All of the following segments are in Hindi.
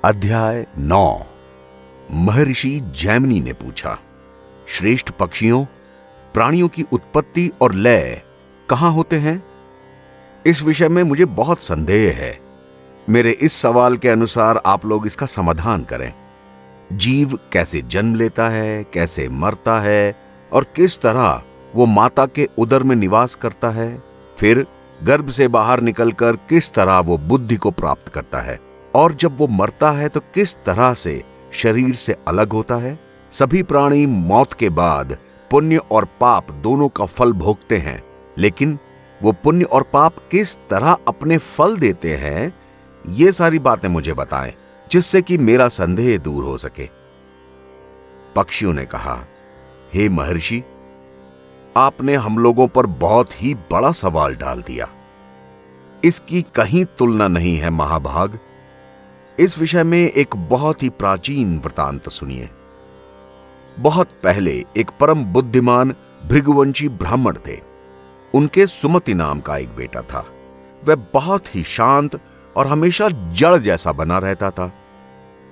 अध्याय 9। महर्षि जैमिनी ने पूछा, श्रेष्ठ पक्षियों, प्राणियों की उत्पत्ति और लय कहां होते हैं? इस विषय में मुझे बहुत संदेह है। मेरे इस सवाल के अनुसार आप लोग इसका समाधान करें। जीव कैसे जन्म लेता है, कैसे मरता है और किस तरह वो माता के उदर में निवास करता है, फिर गर्भ से बाहर निकलकर किस तरह वो बुद्धि को प्राप्त करता है, और जब वो मरता है तो किस तरह से शरीर से अलग होता है। सभी प्राणी मौत के बाद पुण्य और पाप दोनों का फल भोगते हैं, लेकिन वो पुण्य और पाप किस तरह अपने फल देते हैं, ये सारी बातें मुझे बताएं, जिससे कि मेरा संदेह दूर हो सके। पक्षियों ने कहा, हे महर्षि, आपने हम लोगों पर बहुत ही बड़ा सवाल डाल दिया। इसकी कहीं तुलना नहीं है महाभाग। इस विषय में एक बहुत ही प्राचीन वृतांत सुनिए। बहुत पहले एक परम बुद्धिमान भृगुवंशी ब्राह्मण थे। उनके सुमति नाम का एक बेटा था। वह बहुत ही शांत और हमेशा जड़ जैसा बना रहता था।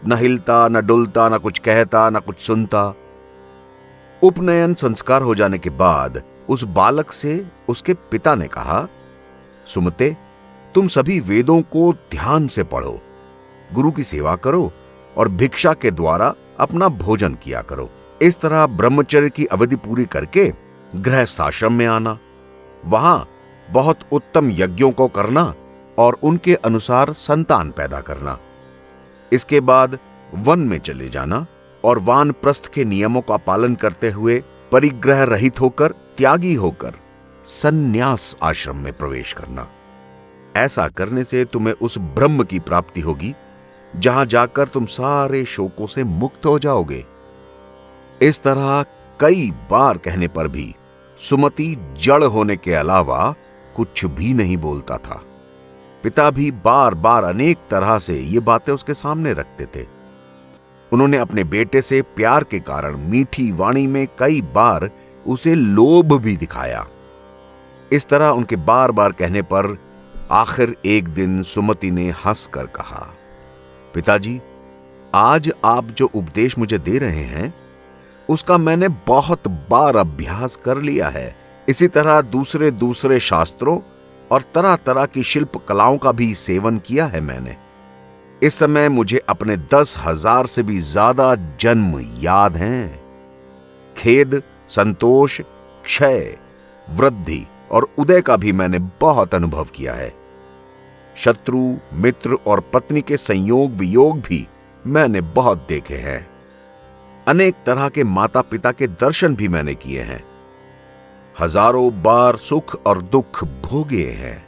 न हिलता, न डुलता, न कुछ कहता, न कुछ सुनता। उपनयन संस्कार हो जाने के बाद उस बालक से उसके पिता ने कहा, सुमते, तुम सभी वेदों को ध्यान से पढ़ो, गुरु की सेवा करो और भिक्षा के द्वारा अपना भोजन किया करो। इस तरह ब्रह्मचर्य की अवधि पूरी करके गृहस्थाश्रम में आना, वहां बहुत उत्तम यज्ञों को करना और उनके अनुसार संतान पैदा करना। इसके बाद वन में चले जाना और वानप्रस्थ के नियमों का पालन करते हुए परिग्रह रहित होकर, त्यागी होकर संन्यास आश्रम में प्रवेश करना। ऐसा करने से तुम्हें उस ब्रह्म की प्राप्ति होगी जहां जाकर तुम सारे शोकों से मुक्त हो जाओगे। इस तरह कई बार कहने पर भी सुमति जड़ होने के अलावा कुछ भी नहीं बोलता था। पिता भी बार बार अनेक तरह से ये बातें उसके सामने रखते थे। उन्होंने अपने बेटे से प्यार के कारण मीठी वाणी में कई बार उसे लोभ भी दिखाया। इस तरह उनके बार बार कहने पर आखिर एक दिन सुमति ने हंसकर कहा, पिताजी, आज आप जो उपदेश मुझे दे रहे हैं उसका मैंने बहुत बार अभ्यास कर लिया है। इसी तरह दूसरे दूसरे शास्त्रों और तरह तरह की शिल्प कलाओं का भी सेवन किया है मैंने। इस समय मुझे अपने 10,000 से भी ज्यादा जन्म याद हैं। खेद, संतोष, क्षय, वृद्धि और उदय का भी मैंने बहुत अनुभव किया है। शत्रु, मित्र और पत्नी के संयोग वियोग भी मैंने बहुत देखे हैं। अनेक तरह के माता पिता के दर्शन भी मैंने किए हैं। हजारों बार सुख और दुख भोगे हैं।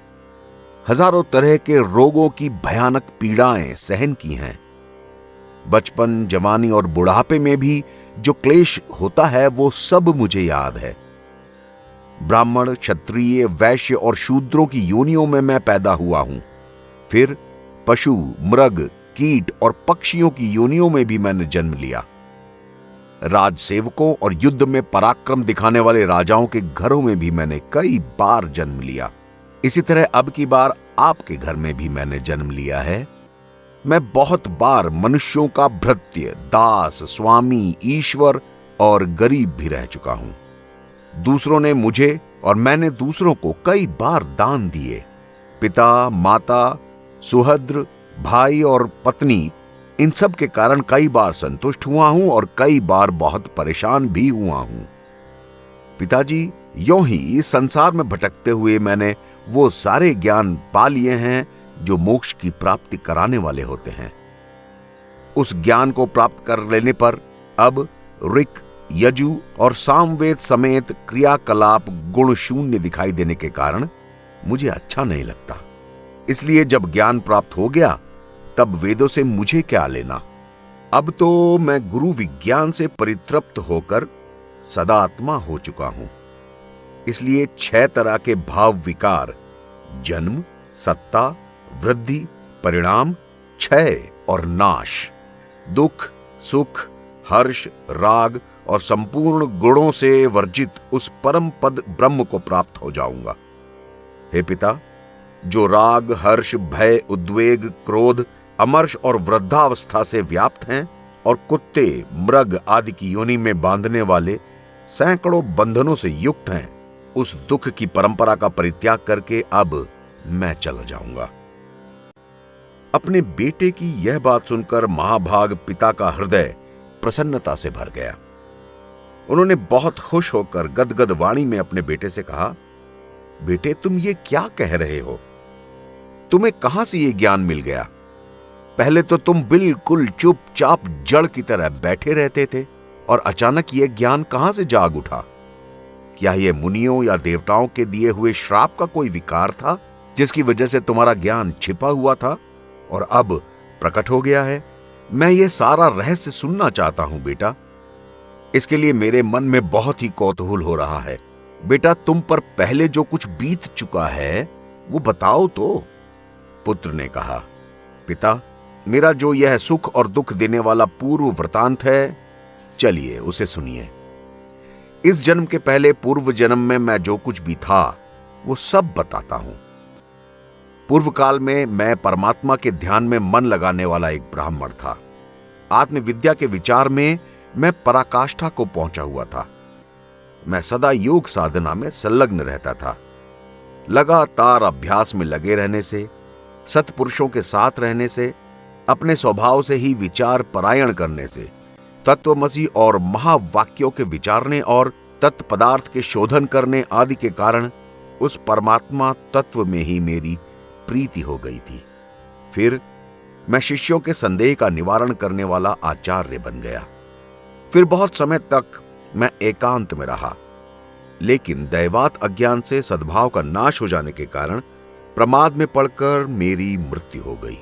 हजारों तरह के रोगों की भयानक पीड़ाएं सहन की हैं। बचपन, जवानी और बुढ़ापे में भी जो क्लेश होता है वो सब मुझे याद है। ब्राह्मण, क्षत्रिय, वैश्य और शूद्रों की योनियों में मैं पैदा हुआ हूं। फिर पशु, मृग, कीट और पक्षियों की योनियों में भी मैंने जन्म लिया। राजसेवकों और युद्ध में पराक्रम दिखाने वाले राजाओं के घरों में भी मैंने कई बार जन्म लिया। इसी तरह अब की बार आपके घर में भी मैंने जन्म लिया है। मैं बहुत बार मनुष्यों का भृत्य, दास, स्वामी, ईश्वर और गरीब भी रह चुका हूं। दूसरों ने मुझे और मैंने दूसरों को कई बार दान दिए। पिता, माता, सुहद्र, भाई और पत्नी, इन सब के कारण कई बार संतुष्ट हुआ हूं और कई बार बहुत परेशान भी हुआ हूं। पिताजी, यों ही इस संसार में भटकते हुए मैंने वो सारे ज्ञान पा लिए हैं जो मोक्ष की प्राप्ति कराने वाले होते हैं। उस ज्ञान को प्राप्त कर लेने पर अब ऋक, यजु और सामवेद समेत क्रियाकलाप गुण शून्य दिखाई देने के कारण मुझे अच्छा नहीं लगता। इसलिए जब ज्ञान प्राप्त हो गया तब वेदों से मुझे क्या लेना। अब तो मैं गुरु विज्ञान से परितृप्त होकर सदात्मा हो चुका हूं। इसलिए 6 तरह के भाव विकार, जन्म, सत्ता, वृद्धि, परिणाम, क्षय और नाश, दुख, सुख, हर्ष, राग और संपूर्ण गुणों से वर्जित उस परम पद ब्रह्म को प्राप्त हो जाऊंगा। हे पिता, जो राग, हर्ष, भय, उद्वेग, क्रोध अमर्ष और वृद्धावस्था से व्याप्त हैं और कुत्ते, मृग आदि की योनि में बांधने वाले सैकड़ों बंधनों से युक्त हैं, उस दुख की परंपरा का परित्याग करके अब मैं चला जाऊंगा। अपने बेटे की यह बात सुनकर महाभाग पिता का हृदय प्रसन्नता से भर गया। उन्होंने बहुत खुश होकर गदगद वाणी में अपने बेटे से कहा, बेटे, तुम ये क्या कह रहे हो? तुम्हें कहां से ये ज्ञान मिल गया? पहले तो तुम बिल्कुल चुपचाप जड़ की तरह बैठे रहते थे और अचानक ये ज्ञान कहां से जाग उठा? क्या ये मुनियों या देवताओं के दिए हुए श्राप का कोई विकार था जिसकी वजह से तुम्हारा ज्ञान छिपा हुआ था और अब प्रकट हो गया है? मैं ये सारा रहस्य सुनना चाहता हूं बेटा। इसके लिए मेरे मन में बहुत ही कौतूहल हो रहा है। बेटा, तुम पर पहले जो कुछ बीत चुका है वो बताओ तो। पुत्र ने कहा, पिता, मेरा जो यह सुख और दुख देने वाला पूर्व वृतांत है, चलिए उसे सुनिए। इस जन्म के पहले पूर्व जन्म में मैं जो कुछ भी था वो सब बताता हूं। पूर्व काल में मैं परमात्मा के ध्यान में मन लगाने वाला एक ब्राह्मण था। आत्मविद्या के विचार में मैं पराकाष्ठा को पहुंचा हुआ था। मैं सदा योग साधना में संलग्न रहता था। लगातार अभ्यास में लगे रहने से, सत्पुरुषों के साथ रहने से, अपने स्वभाव से ही विचार परायण करने से, तत्वमसि और महावाक्यों के विचारने और तत्पदार्थ के शोधन करने आदि के कारण उस परमात्मा तत्व में ही मेरी प्रीति हो गई थी। फिर मैं शिष्यों के संदेह का निवारण करने वाला आचार्य बन गया। फिर बहुत समय तक मैं एकांत में रहा, लेकिन दैवात अज्ञान से सद्भाव का नाश हो जाने के कारण प्रमाद में पड़कर मेरी मृत्यु हो गई।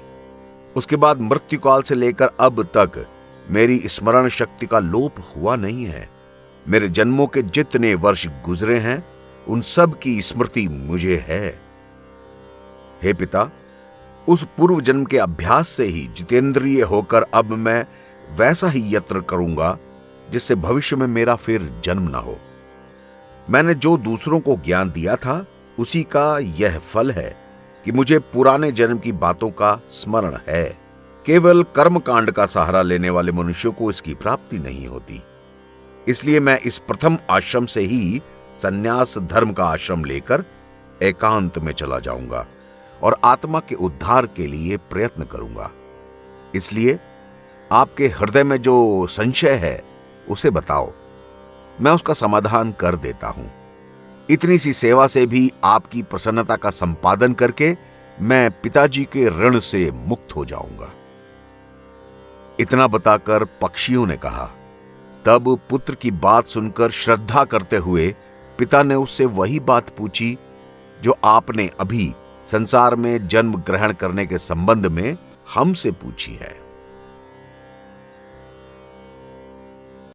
उसके बाद मृत्यु काल से लेकर अब तक मेरी स्मरण शक्ति का लोप हुआ नहीं है। मेरे जन्मों के जितने वर्ष गुजरे हैं उन सब की स्मृति मुझे है। हे पिता, उस पूर्व जन्म के अभ्यास से ही जितेंद्रिय होकर अब मैं वैसा ही यत्न करूंगा जिससे भविष्य में मेरा फिर जन्म ना हो। मैंने जो दूसरों को ज्ञान दिया था उसी का यह फल है कि मुझे पुराने जन्म की बातों का स्मरण है। केवल कर्मकांड का सहारा लेने वाले मनुष्यों को इसकी प्राप्ति नहीं होती। इसलिए मैं इस प्रथम आश्रम से ही संन्यास धर्म का आश्रम लेकर एकांत में चला जाऊंगा और आत्मा के उद्धार के लिए प्रयत्न करूंगा। इसलिए आपके हृदय में जो संशय है उसे बताओ, मैं उसका समाधान कर देता हूं। इतनी सी सेवा से भी आपकी प्रसन्नता का संपादन करके मैं पिताजी के ऋण से मुक्त हो जाऊंगा। इतना बताकर पक्षियों ने कहा। तब पुत्र की बात सुनकर श्रद्धा करते हुए पिता ने उससे वही बात पूछी जो आपने अभी संसार में जन्म ग्रहण करने के संबंध में हमसे पूछी है।